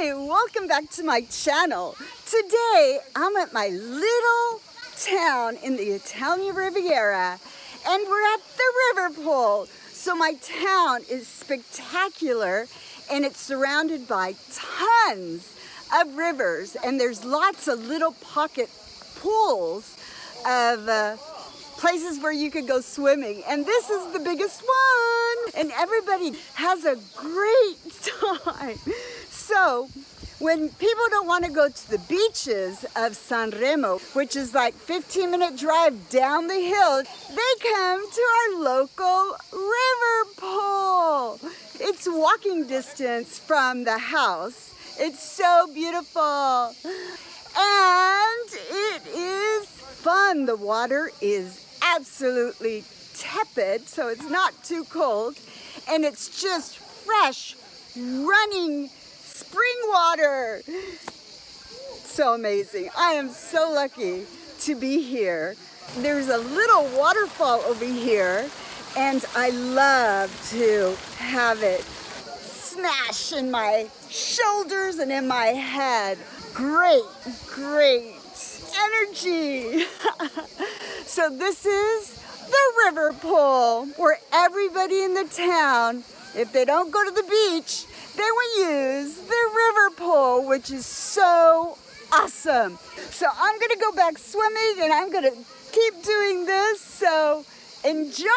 Hi, welcome back to my channel. Today, I'm at my little town in the Italian Riviera, and we're at the river pool. So my town is spectacular, and it's surrounded by tons of rivers, and there's lots of little pocket pools of places where you could go swimming, and this is the biggest one, and everybody has a great time. So when people don't want to go to the beaches of Sanremo, which is like 15-minute drive down the hill, they come to our local river pool. It's walking distance from the house. It's so beautiful, and it is fun. The water is absolutely tepid, so it's not too cold, and it's just fresh, running spring water. So amazing. I am so lucky to be here. There's a little waterfall over here, and I love to have it smash in my shoulders and in my head. Great energy. So this is the river pool, where everybody in the town, if they don't go to the beach, they will use the river pool, which is so awesome. So I'm gonna go back swimming, and I'm gonna keep doing this, so enjoy!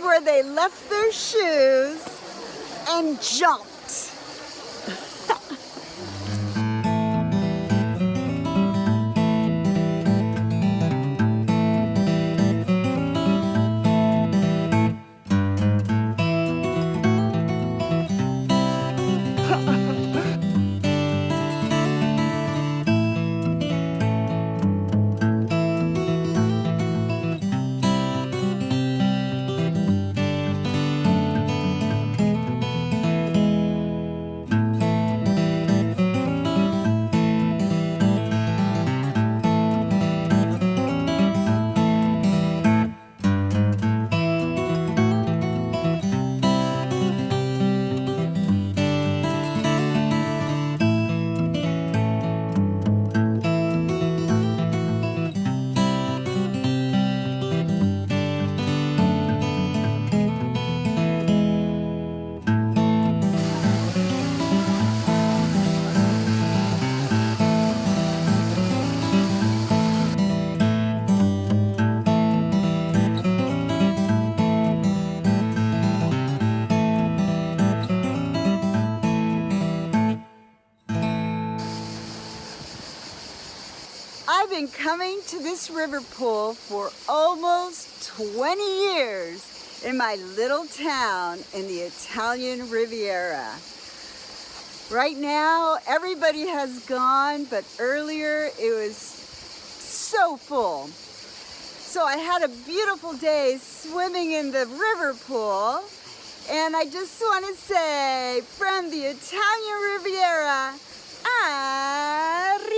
Where they left their shoes and jumped. I've been coming to this river pool for almost 20 years in my little town in the Italian Riviera. Right now, everybody has gone, but earlier it was so full. So I had a beautiful day swimming in the river pool, and I just want to say, from the Italian Riviera, Arrivederci!